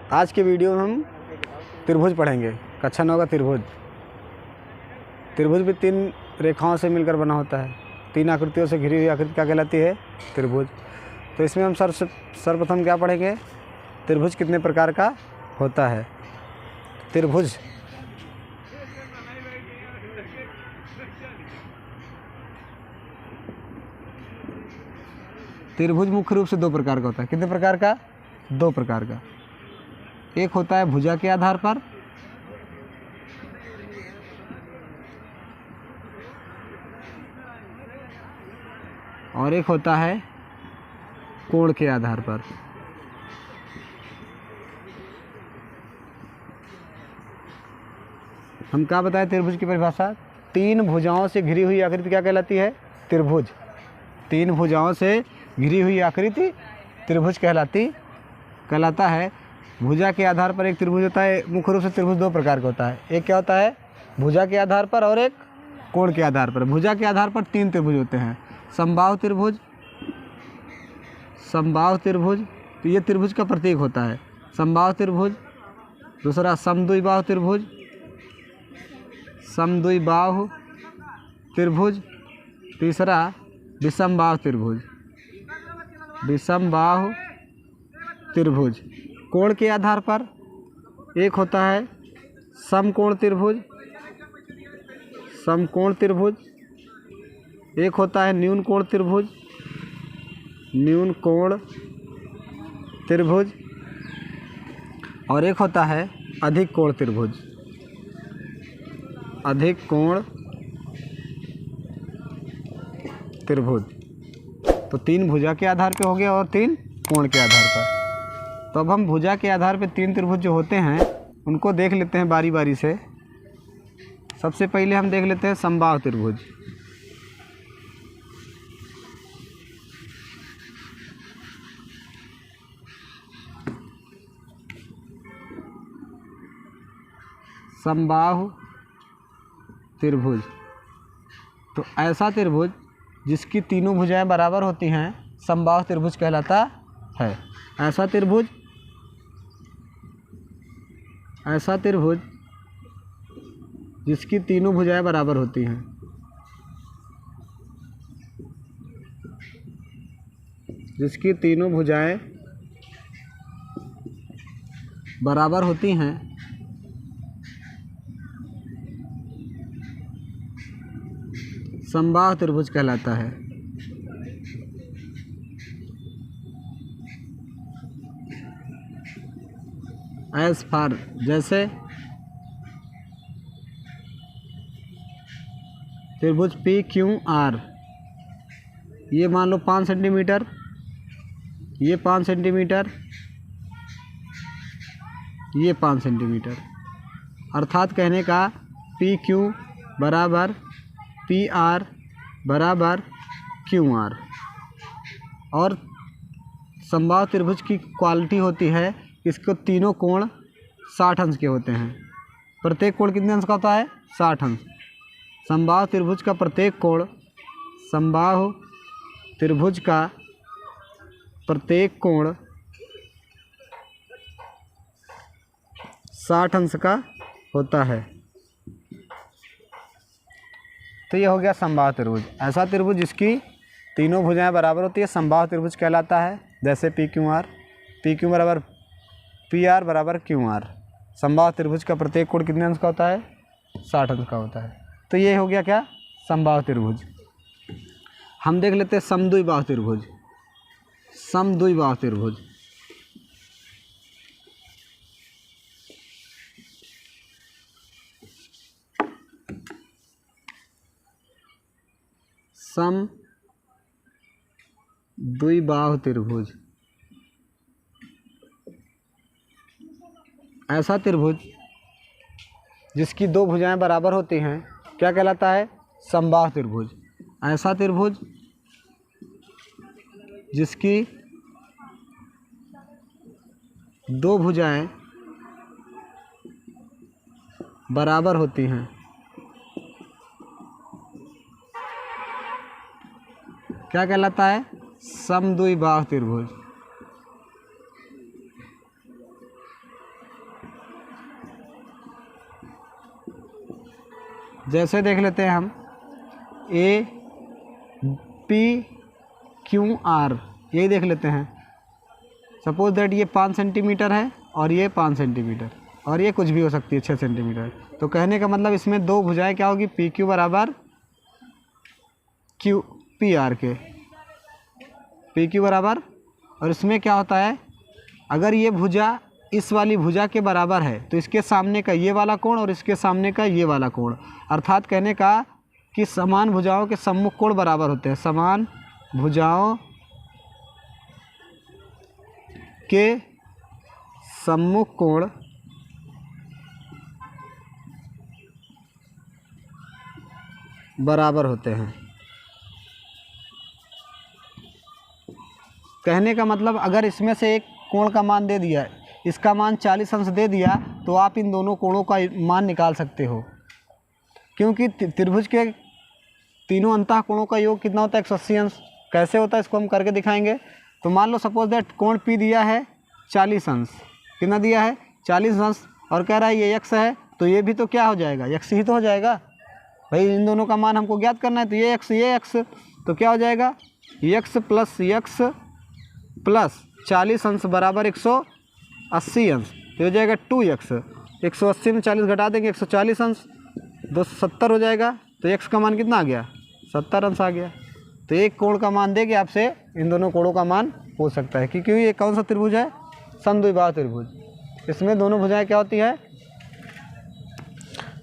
आज के वीडियो में हम त्रिभुज पढ़ेंगे। कक्षा 9 का त्रिभुज। त्रिभुज भी 3 रेखाओं से मिलकर बना होता है। 3 आकृतियों से घिरी हुई आकृति क्या कहलाती है? त्रिभुज। तो इसमें हम सर्वप्रथम क्या पढ़ेंगे? त्रिभुज कितने प्रकार का होता है। त्रिभुज त्रिभुज मुख्य रूप से 2 प्रकार का होता है। कितने प्रकार का? 2 प्रकार का। एक होता है भुजा के आधार पर, और एक होता है कोण के आधार पर। हम क्या बताएं त्रिभुज की परिभाषा? 3 भुजाओं से घिरी हुई आकृति क्या कहलाती है? त्रिभुज। 3 भुजाओं से घिरी हुई आकृति त्रिभुज कहलाता है। भुजा के आधार पर एक त्रिभुज होता है। मुख्य रूप से त्रिभुज 2 प्रकार का होता है। एक क्या होता है? भुजा के आधार पर, और एक कोण के आधार पर। भुजा के आधार पर 3 त्रिभुज होते हैं। समबाहु त्रिभुज, तो ये त्रिभुज का प्रतीक होता है। समबाहु त्रिभुज। दूसरा समद्विबाहु त्रिभुज। तीसरा विषमबाहु त्रिभुज। कोण के आधार पर एक होता है समकोण त्रिभुज, एक होता है न्यून कोण त्रिभुज, और एक होता है अधिक कोण त्रिभुज। तो 3 भुजा के आधार पे हो गया और 3 कोण के आधार पर। तो अब हम भुजा के आधार पे 3 त्रिभुज जो होते हैं उनको देख लेते हैं बारी बारी से। सबसे पहले हम देख लेते हैं समबाहु त्रिभुज। समबाहु त्रिभुज तो ऐसा त्रिभुज जिसकी तीनों भुजाएं बराबर होती हैं समबाहु त्रिभुज कहलाता है। ऐसा त्रिभुज जिसकी तीनों भुजाएं बराबर होती हैं, समबाहु त्रिभुज कहलाता है। एज फॉर जैसे त्रिभुज PQR, ये मान लो 5 सेंटीमीटर, ये 5 सेंटीमीटर, ये 5 सेंटीमीटर। अर्थात कहने का PQ बराबर PR बराबर QR। और समबाहु त्रिभुज की क्वालिटी होती है इसको तीनों कोण 60 अंश के होते हैं। प्रत्येक कोण कितने अंश का होता है? 60 अंश। समबाहु त्रिभुज का प्रत्येक कोण 60 अंश का होता है। तो ये हो गया समबाहु त्रिभुज। ऐसा त्रिभुज जिसकी तीनों भुजाएं बराबर होती है समबाहु त्रिभुज कहलाता है। जैसे PQ बराबर PR बराबर QR। समबाहु त्रिभुज का प्रत्येक कोण कितने अंश का होता है? 60 अंश का होता है। तो ये हो गया क्या? समबाहु त्रिभुज। हम देख लेते हैं समद्विबाहु त्रिभुज। समद्विबाहु त्रिभुज ऐसा त्रिभुज जिसकी 2 भुजाएं बराबर होती हैं क्या कहलाता है? समबाहु त्रिभुज। ऐसा त्रिभुज जिसकी 2 भुजाएं बराबर होती हैं क्या कहलाता है? समद्विबाहु त्रिभुज। जैसे देख लेते हैं हम ए पी क्यू आर, यही देख लेते हैं। सपोज दैट ये 5 सेंटीमीटर है और ये 5 सेंटीमीटर और ये कुछ भी हो सकती है 6 सेंटीमीटर। तो कहने का मतलब इसमें दो भुजाएं क्या होगी, पी क्यू बराबर क्यू पी आर के, पी क्यू बराबर। और इसमें क्या होता है, अगर ये भुजा इस वाली भुजा के बराबर है तो इसके सामने का ये वाला कोण और इसके सामने का ये वाला कोण, अर्थात कहने का कि समान भुजाओं के सम्मुख कोण बराबर होते हैं। समान भुजाओं के सम्मुख कोण बराबर होते हैं। कहने का मतलब अगर इसमें से एक कोण का मान दे दिया, इसका मान 40 अंश दे दिया, तो आप इन दोनों कोणों का मान निकाल सकते हो, क्योंकि त्रिभुज के तीनों अंतः कोणों का योग कितना होता है, 180 अंश। कैसे होता है इसको हम करके दिखाएंगे। तो मान लो सपोज दैट कोण P दिया है 40 अंश, कितना दिया है 40 अंश, और कह रहा है ये x है, तो ये भी तो क्या हो जाएगा, x ही तो हो जाएगा भाई। इन दोनों का मान हमको ज्ञात करना है, तो ये x तो क्या हो जाएगा, x प्लस 40 अंश बराबर 180 अंश, तो हो जाएगा 2x। 180 में 40 घटा देंगे 140 अंश, 270 हो जाएगा। तो x का मान कितना आ गया, 70 अंश आ गया। तो एक कोण का मान देके आपसे इन दोनों कोणों का मान पूछ सकता है, क्योंकि ये कौन सा त्रिभुज है, समद्विबाहु त्रिभुज। इसमें दोनों भुजाएं क्या होती है,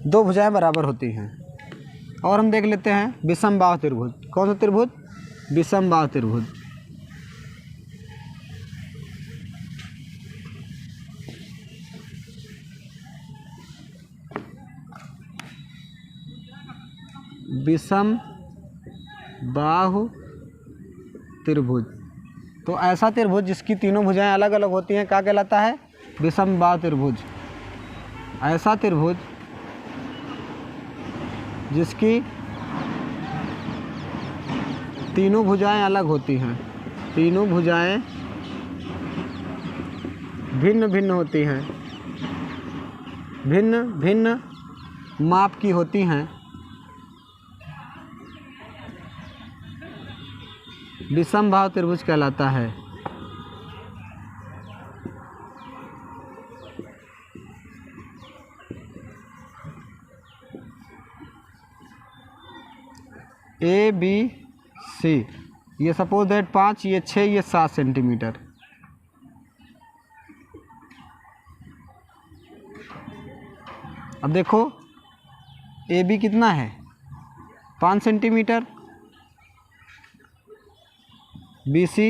दो भुजाएं बराबर होती हैं। और हम देख लेते हैं विषमबाहु त्रिभुज। कौन सा त्रिभुज, विषमबाहु त्रिभुज। विषमबाहु त्रिभुज, तो ऐसा त्रिभुज जिसकी तीनों भुजाएं अलग अलग होती हैं क्या कहलाता है, विषमबाहु त्रिभुज। ऐसा त्रिभुज जिसकी तीनों भुजाएं अलग होती हैं, तीनों भुजाएं भिन्न भिन्न होती हैं, भिन्न भिन्न माप की होती हैं, विषमबाहु त्रिभुज कहलाता है। ए बी सी, ये सपोज दैट 5, ये 6, ये 7 सेंटीमीटर। अब देखो ए बी कितना है, 5 सेंटीमीटर, बी सी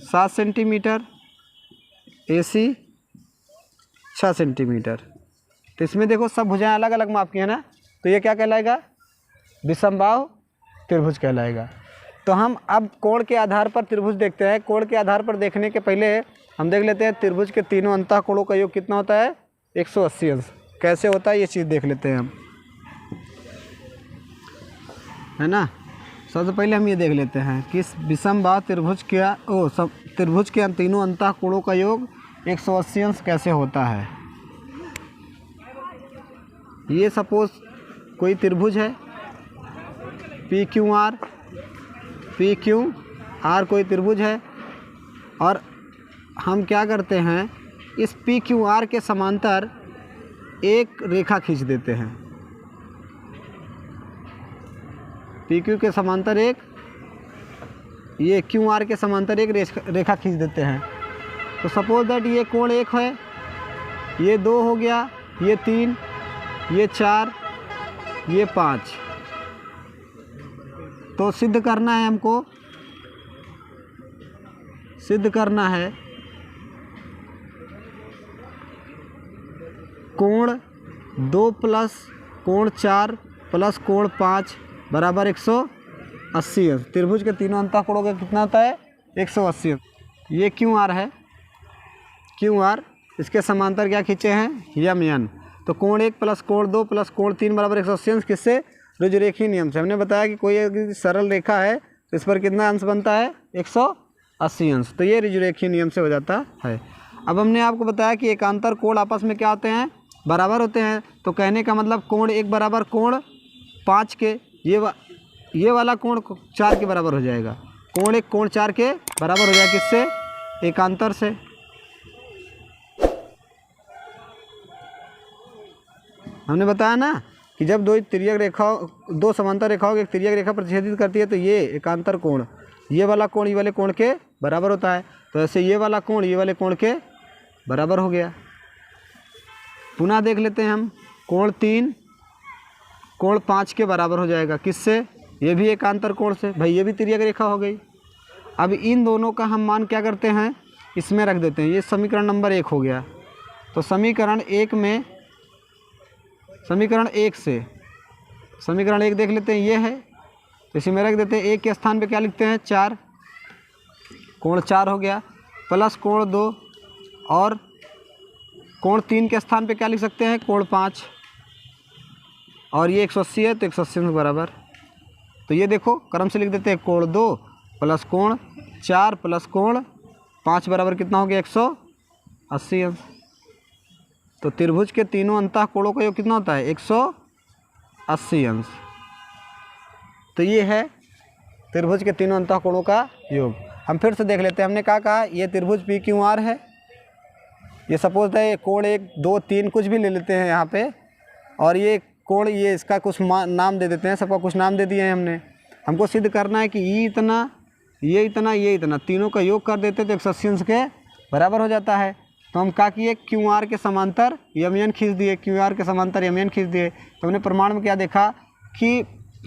7 सेंटीमीटर, ए सी 6 सेंटीमीटर। तो इसमें देखो सब भुजाएं अलग अलग माप की है ना, तो ये क्या कहलाएगा, विषमबाहु त्रिभुज कहलाएगा। तो हम अब कोण के आधार पर त्रिभुज देखते हैं। कोण के आधार पर देखने के पहले हम देख लेते हैं त्रिभुज के तीनों अंतः कोणों का योग कितना होता है, 180 अंश। कैसे होता है ये चीज़ देख लेते हैं हम, है ना। सबसे पहले हम ये देख लेते हैं कि विषमबाहु त्रिभुज त्रिभुज के तीनों अंतः कोणों का योग 180 अंश कैसे होता है। ये सपोज कोई त्रिभुज है पी क्यू आर कोई त्रिभुज है, और हम क्या करते हैं, इस पी क्यू आर के समांतर एक रेखा खींच देते हैं। पी क्यू के समांतर एक, ये क्यू आर के समांतर एक रेखा खींच देते हैं। तो सपोज दैट ये कोण 1 है, ये 2 हो गया, ये 3, ये 4, ये 5। तो सिद्ध करना है हमको, सिद्ध करना है कोण 2 प्लस कोण 4 प्लस कोण 5 बराबर 180 अंश। त्रिभुज के तीनों अंतः कोणों का कितना होता है, 180 अंश। ये क्यू आर है, क्यू आर, इसके समांतर क्या खींचे हैं, यम एन। तो कोण 1 प्लस कोण 2 प्लस कोण 3 बराबर 180 अंश, किससे, रुजरेखीय नियम से। हमने बताया कि कोई सरल रेखा है तो इस पर कितना अंश बनता है, 180 अंश। तो ये रुजरेखीय नियम से हो जाता है। अब हमने आपको बताया कि एकांतर कोण आपस में क्या होते हैं, बराबर होते हैं, तो कहने का मतलब कोण 1 बराबर कोण 5 के, ये वाला कोण 4 के बराबर हो जाएगा। कोण 1 कोण 4 के बराबर हो जाएगा किससे? एकांतर से। हमने बताया ना कि जब दो समांतर रेखाओं की एक तिर्यक रेखा प्रतिच्छेदित करती है तो ये एकांतर कोण, ये वाला कोण ये वाले कोण के बराबर होता है। तो ऐसे ये वाला कोण ये वाले कोण के बराबर हो गया। पुनः देख लेते हैं हम, कोण 3 कोण 5 के बराबर हो जाएगा किससे? ये भी एकांतर कोण से। भाई ये भी तिर्यक रेखा हो गई। अब इन दोनों का हम मान क्या करते हैं, इसमें रख देते हैं। ये समीकरण नंबर 1 हो गया। तो समीकरण 1 में, समीकरण 1 से समीकरण 1 देख लेते हैं, ये है, तो इसी में रख देते हैं। 1 के स्थान पे क्या लिखते हैं? 4, कोण 4 हो गया, प्लस कोण 2, और कोण 3 के स्थान पे क्या लिख सकते हैं? कोण 5, और ये 180 है तो 180 के बराबर। तो ये देखो क्रम से लिख देते हैं, कोण 2 प्लस कोण 4 प्लस कोण 5 बराबर कितना हो गया? 180 अंश। तो त्रिभुज के तीनों अंतः कोणों का योग कितना होता है? 180 अंश। तो ये है त्रिभुज के तीनों अंतः कोणों का योग। हम फिर से देख लेते हैं। हमने कहा ये त्रिभुज पी क्यू आर है। ये सपोज है कोण 1 2 3 कुछ भी ले लेते हैं यहाँ पे, और ये कोण ये इसका कुछ नाम दे देते हैं। सबका कुछ नाम दे दिए हैं हमने। हमको सिद्ध करना है कि ये इतना ये इतना ये इतना तीनों का योग कर देते तो 180 अंश के बराबर हो जाता है। तो हम क्या किए, क्यू आर के समांतर यमयन खींच दिए, क्यू आर के समांतर यमयन खींच दिए। तो हमने प्रमाण में क्या देखा कि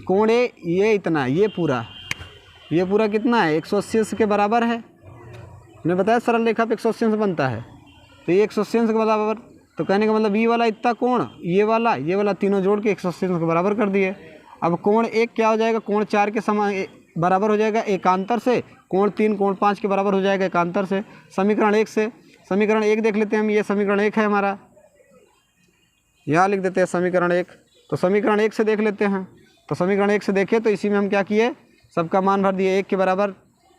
कोण ये इतना, ये पूरा कितना है? 180 अंश के बराबर है। हमने बताया सरल रेखा पे 180 अंश बनता है, तो ये 180 अंश के बराबर। तो कहने का मतलब ये वाला इतना कोण ये वाला तीनों जोड़ के 180 अंश के बराबर कर दिए। अब कोण 1 क्या हो जाएगा? कोण 4 के बराबर हो जाएगा एकांतर से। कोण 3 कोण 5 के बराबर हो जाएगा एकांतर से। समीकरण 1 से समीकरण 1 देख लेते हैं हम। ये समीकरण 1 है हमारा, यहाँ लिख देते हैं समीकरण 1। तो समीकरण 1 से देख लेते हैं। तो समीकरण 1 से देखें तो इसी में हम क्या किए, सबका मान भर दिए। 1 के बराबर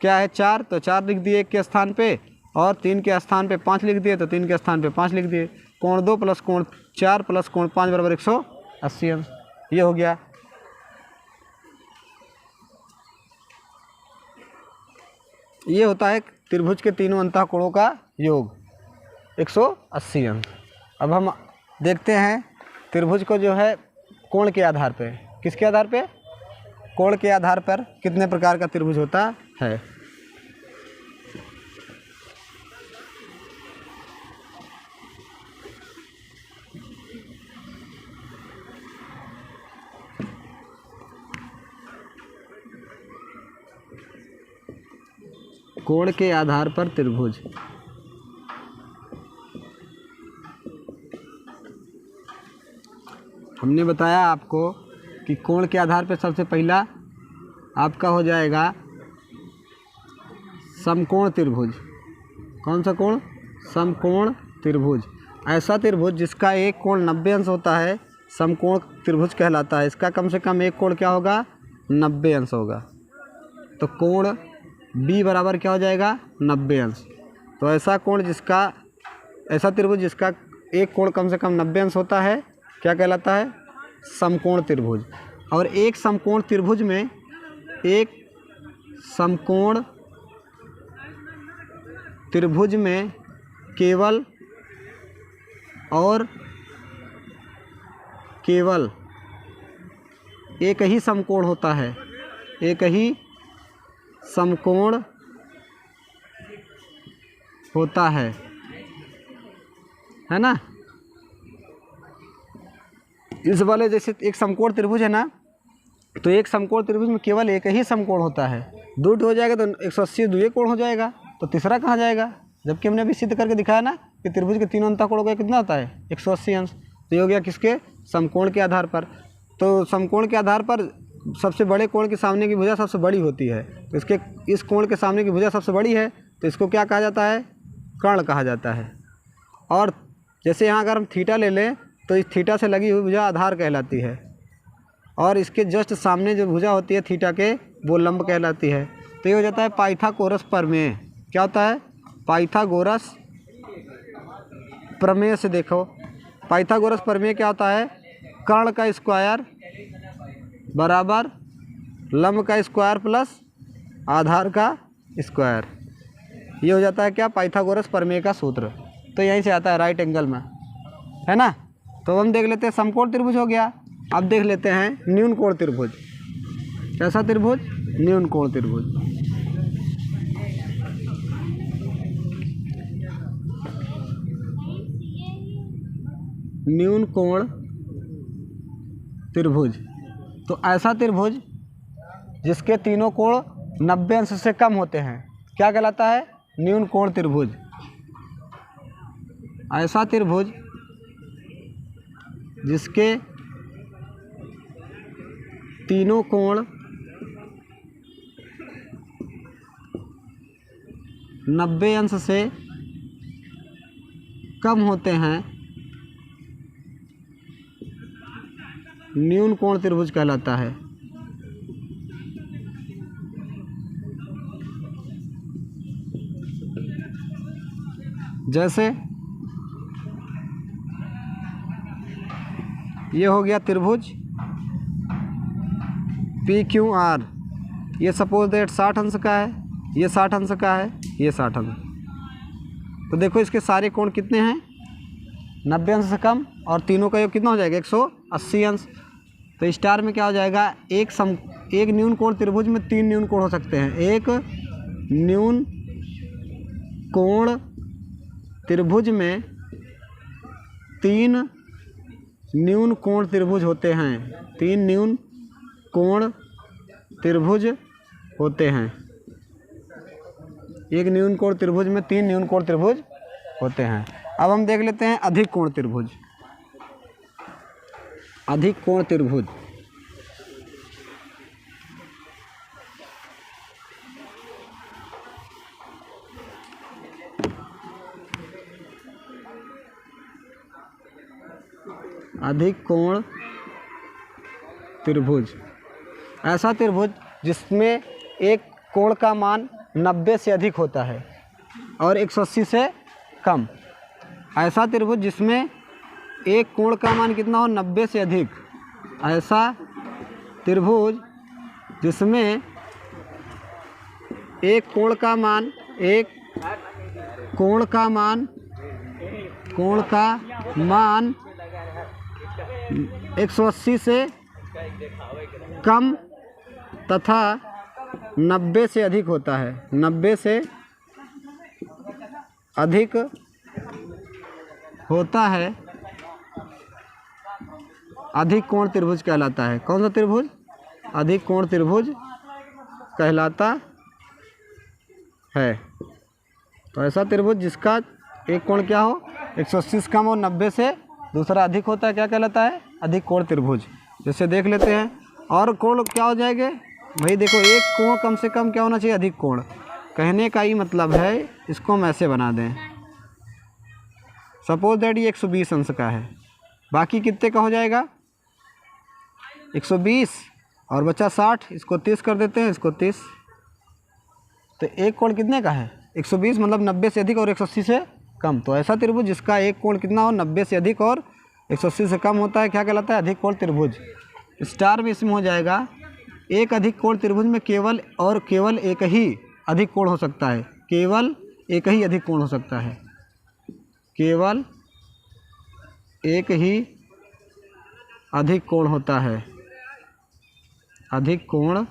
क्या है? 4, तो 4 लिख दिए 1 के स्थान पे, और 3 के स्थान पे 5 लिख दिए, तो 3 के स्थान पे 5 लिख दिए। कोण 2 प्लस कोण 4 प्लस कोण 5 बराबर 180 अंश। ये हो गया। ये होता है त्रिभुज के तीनों अंतः कोणों का योग 180 अंश। अब हम देखते हैं त्रिभुज को जो है कोण के आधार पे, किसके आधार पे? कोण के आधार पर कितने प्रकार का त्रिभुज होता है। कोण के आधार पर त्रिभुज। हमने बताया आपको कि कोण के आधार पर सबसे पहला आपका हो जाएगा समकोण त्रिभुज। कौन सा कोण? समकोण त्रिभुज। ऐसा त्रिभुज जिसका एक कोण 90 अंश होता है समकोण त्रिभुज कहलाता है। इसका कम से कम एक कोण क्या होगा? 90 अंश होगा। तो कोण B बराबर क्या हो जाएगा? 90 अंश। तो ऐसा त्रिभुज जिसका एक कोण कम से कम 90 अंश होता है क्या कहलाता है? समकोण त्रिभुज। और एक समकोण त्रिभुज में केवल एक ही समकोण होता है, एक ही समकोण होता है ना। इस वाले जैसे एक समकोण त्रिभुज है ना, तो एक समकोण त्रिभुज में केवल एक ही समकोण होता है। दो हो जाएगा तो 180 द्वितीय कोण हो जाएगा, तो तीसरा कहाँ जाएगा? जबकि हमने अभी सिद्ध करके दिखाया ना कि त्रिभुज के तीनों अंतः कोणों का कितना होता है? 180 अंश। तो ये हो गया किसके? समकोण के आधार पर। तो समकोण के आधार पर सबसे बड़े कोण के सामने की भुजा सबसे बड़ी होती है। तो इस कोण के सामने की भुजा सबसे बड़ी है, तो इसको क्या कहा जाता है? कर्ण कहा जाता है। और जैसे यहाँ अगर हम थीटा ले लें तो इस थीटा से लगी हुई भुजा आधार कहलाती है, और इसके जस्ट सामने जो भुजा होती है थीटा के, वो लंब कहलाती है। तो ये हो जाता है पाइथागोरस प्रमेय। क्या होता है? पाइथागोरस प्रमेय से देखो, पाइथागोरस प्रमेय क्या होता है, कर्ण का स्क्वायर बराबर लंब का स्क्वायर प्लस आधार का स्क्वायर, ये हो जाता है क्या, पाइथागोरस प्रमेय का सूत्र। तो यहीं से आता है राइट एंगल में, है ना। तो हम देख लेते हैं समकोण त्रिभुज हो गया। अब देख लेते हैं न्यून कोण त्रिभुज। कैसा त्रिभुज, न्यून कोण त्रिभुज। न्यून कोण त्रिभुज, तो ऐसा त्रिभुज जिसके तीनों कोण 90 अंश से कम होते हैं क्या कहलाता है, न्यून कोण त्रिभुज। ऐसा त्रिभुज जिसके तीनों कोण 90 अंश से कम होते हैं न्यून कोण त्रिभुज कहलाता है। जैसे ये हो गया त्रिभुज PQR, ये सपोज दैट 60 अंश का है, ये 60 अंश का है, ये 60 अंश। तो देखो इसके सारे कोण कितने हैं, 90 अंश से कम, और तीनों का योग कितना हो जाएगा, 180 अंश। तो स्टार में क्या हो जाएगा, एक न्यून कोण त्रिभुज में 3 न्यून कोण हो सकते हैं। एक न्यून कोण त्रिभुज में 3 न्यून कोण त्रिभुज होते हैं, 3 न्यून कोण त्रिभुज होते हैं। एक न्यून कोण त्रिभुज में 3 न्यून कोण त्रिभुज होते हैं। अब हम देख लेते हैं अधिक कोण त्रिभुज। अधिक कोण त्रिभुज, अधिक कोण त्रिभुज, ऐसा त्रिभुज जिसमें एक कोण का मान 90 से अधिक होता है और 180 से कम। ऐसा त्रिभुज जिसमें एक कोण का मान कितना हो, 90 से अधिक। ऐसा त्रिभुज जिसमें एक कोण का मान 180 से कम तथा 90 से अधिक होता है, 90 से अधिक होता है, अधिक कोण त्रिभुज कहलाता है। कौन सा त्रिभुज, अधिक कोण त्रिभुज कहलाता है। तो ऐसा त्रिभुज जिसका एक कोण क्या हो, 180 से कम और 90 से दूसरा अधिक होता है, क्या कहलाता है, अधिक कोण त्रिभुज। जैसे देख लेते हैं, और कोण क्या हो जाएंगे भाई, देखो एक कोण कम से कम क्या होना चाहिए, अधिक कोण। कहने का ही मतलब है, इसको हम ऐसे बना दें, सपोज दैट ये 120 अंश का है, बाकी कितने का हो जाएगा, 120 और बचा 60, इसको 30 कर देते हैं, इसको 30। तो एक कोण कितने का है, 120, मतलब 90 से अधिक और 180 से कम। तो ऐसा त्रिभुज जिसका एक कोण कितना हो, 90 से अधिक और 180 से कम होता है, क्या कहलाता है, अधिक कोण त्रिभुज। स्टार में इसमें हो जाएगा, एक अधिक कोण त्रिभुज में केवल और केवल एक ही अधिक कोण हो सकता है, केवल एक ही अधिक कोण हो सकता है, केवल एक ही अधिक कोण होता है, अधिक कोण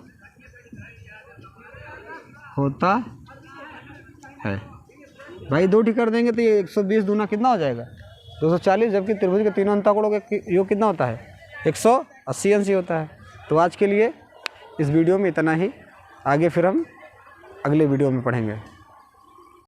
होता है। भाई 2 ठीक कर देंगे तो ये 120 दूना कितना हो जाएगा, 240, जबकि त्रिभुज के तीनों अंतःकोणों का योग कितना होता है, 180 अंश ही होता है। तो आज के लिए इस वीडियो में इतना ही, आगे फिर हम अगले वीडियो में पढ़ेंगे।